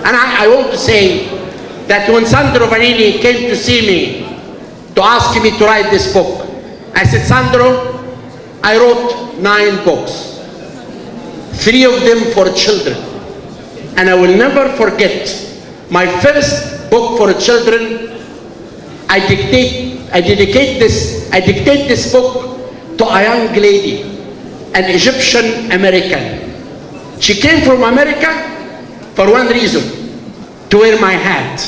And I want to say that when Sandro Vanini came to see me to ask me to write this book, I said, Sandro, I wrote 9 books, 3 of them for children. And I will never forget my first book for children. I dedicate this book to a young lady, an Egyptian American. She came from America for one reason, to wear my hat.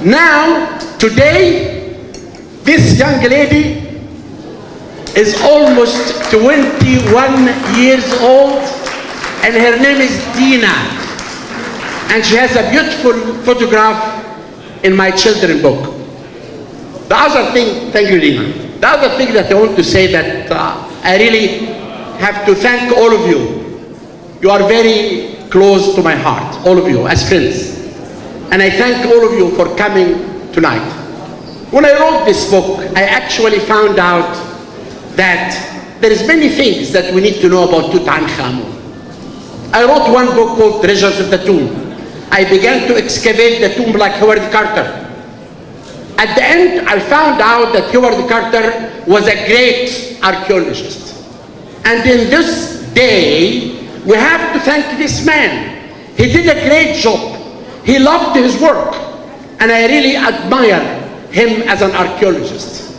Now, today, this young lady is almost 21 years old, and her name is Dina. And she has a beautiful photograph in my children's book. The other thing, thank you, Dina. The other thing that I want to say that I really have to thank all of you. You are very close to my heart, all of you, as friends. And I thank all of you for coming tonight. When I wrote this book, I actually found out that there is many things that we need to know about Tutankhamun. I wrote one book called Treasures of the Tomb. I began to excavate the tomb like Howard Carter. At the end, I found out that Howard Carter was a great archaeologist. And in this day, we have to thank this man. He did a great job. He loved his work. And I really admire him as an archaeologist.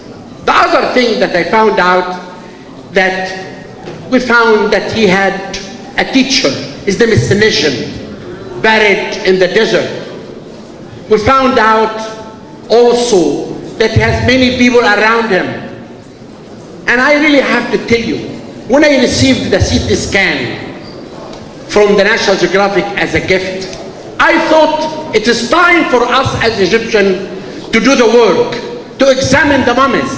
The other thing that I found out, that we found that he had a teacher, his name is Sinisian, buried in the desert. We found out also that he has many people around him. And I really have to tell you, when I received the CT scan from the National Geographic as a gift, I thought it is time for us as Egyptians to do the work, to examine the mummies,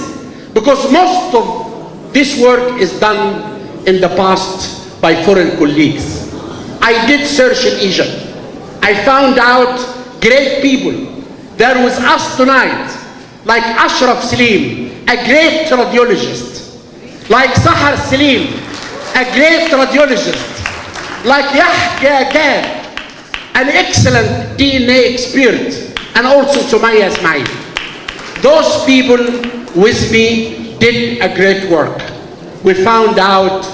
because most of this work is done in the past by foreign colleagues. I did search in Egypt. I found out great people. There was us tonight, like Ashraf Salim, a great radiologist, like Sahar Salim, a great radiologist, like Yahya Gad, an excellent DNA expert, and also Sumaya Ismail. Those people with me did a great work. We found out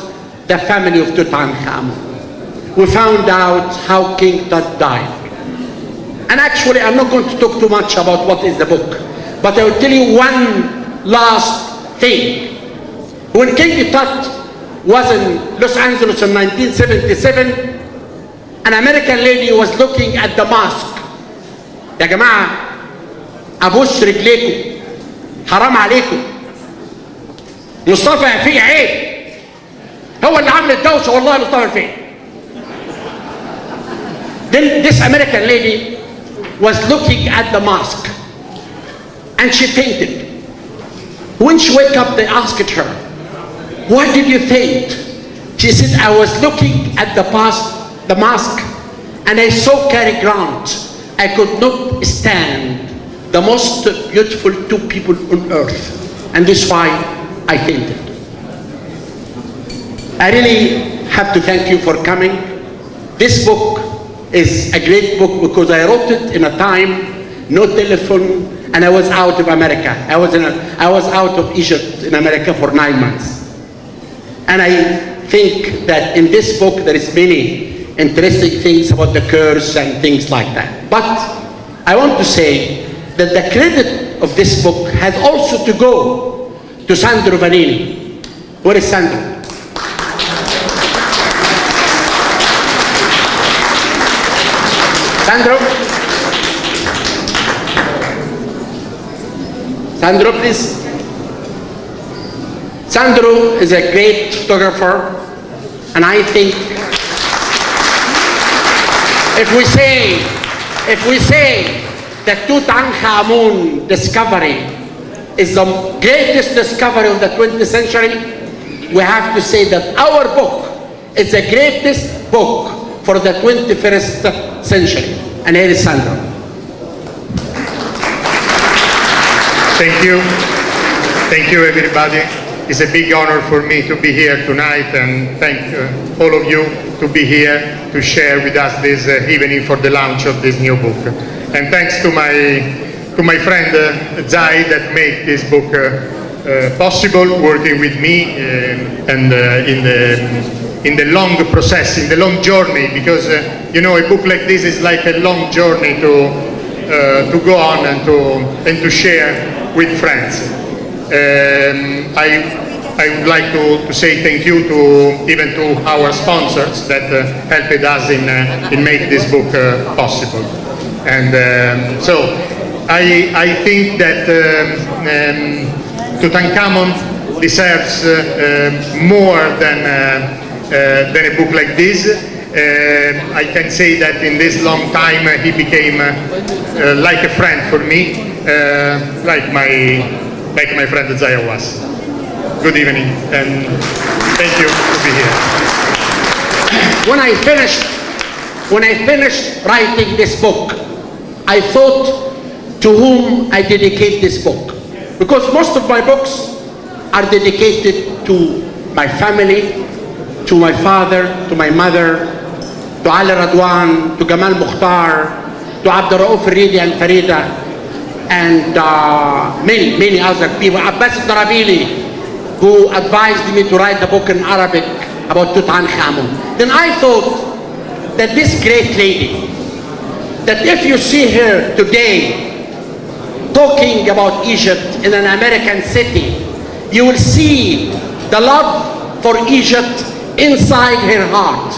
the family of Tutankhamun. We found out how King Tut died. And actually, I'm not going to talk too much about what is the book, but I will tell you one last thing. When King Tut was in Los Angeles in 1977, an American lady was looking at the mosque. يا جماعة أبوس رجليكم، حرام عليكم. مصطفى فيه عيب. هو اللي عامل الدوشة والله مصطفى فيه. Then this American lady was looking at the mosque and she fainted. When she woke up, they asked her, "What did you faint?" She said, "I was looking at the mosque and I saw Cary Grant. I could not stand the most beautiful 2 people on earth, and this is why I fainted." I really have to thank you for coming. This book is a great book because I wrote it in a time, no telephone, and I was out of America. I was out of Egypt in America for 9 months. And I think that in this book there is many interesting things about the curse and things like that. But I want to say that the credit of this book has also to go to Sandro Vanini. Where is Sandro? Sandro? Sandro, please. Sandro is a great photographer, and I think if we say that Tutankhamun discovery is the greatest discovery of the 20th century, we have to say that our book is the greatest book for the 21st century. And here is Sandro. Thank you. Thank you, everybody. it's a big honor for me to be here tonight, and thank all of you to be here to share with us this evening for the launch of this new book. And thanks to my friend Zai that made this book possible, working with me and in the long process, in the long journey, because you know, a book like this is like a long journey to go on and to share with friends. I would like to say thank you even to our sponsors that helped us in making this book possible. And so I think that Tutankhamun deserves more than a book like this. I can say that in this long time he became like a friend for me, like my friend Zaya was. Good evening, and thank you to be here. When I finished writing this book, I thought to whom I dedicate this book, because most of my books are dedicated to my family, to my father, to my mother, to Ali Radwan, to Gamal Mukhtar, to Abdul Rauf Ridi and Farida, and many other people. Abbas Darabili, who advised me to write a book in Arabic about Tutankhamun. Then I thought that this great lady, that if you see her today talking about Egypt in an American city, you will see the love for Egypt inside her heart.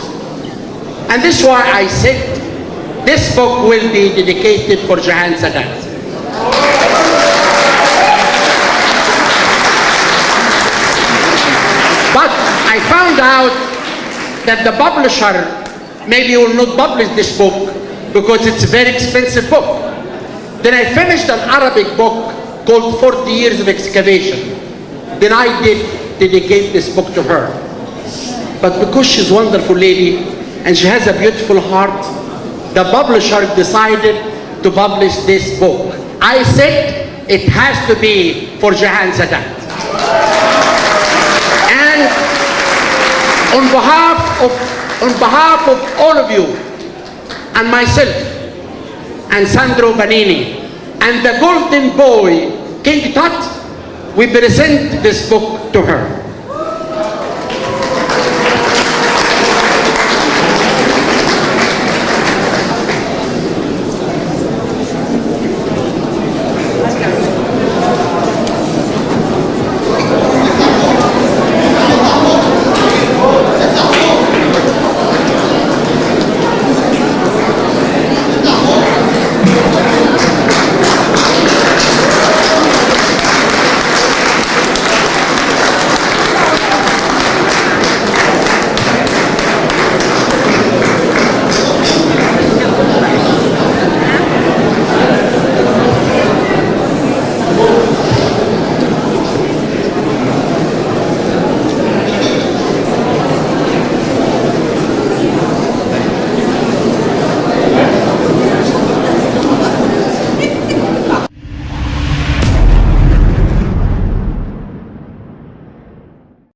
And this is why I said this book will be dedicated for Jeihan Sadat. But I found out that the publisher maybe will not publish this book because it's a very expensive book. Then I finished an Arabic book called 40 Years of Excavation. Then I did dedicate this book to her. But because she's a wonderful lady and she has a beautiful heart, the publisher decided to publish this book. I said it has to be for Jeihan Sadat. And on behalf of all of you and myself and Sandro Vanini and the golden boy King Tut, we present this book to her.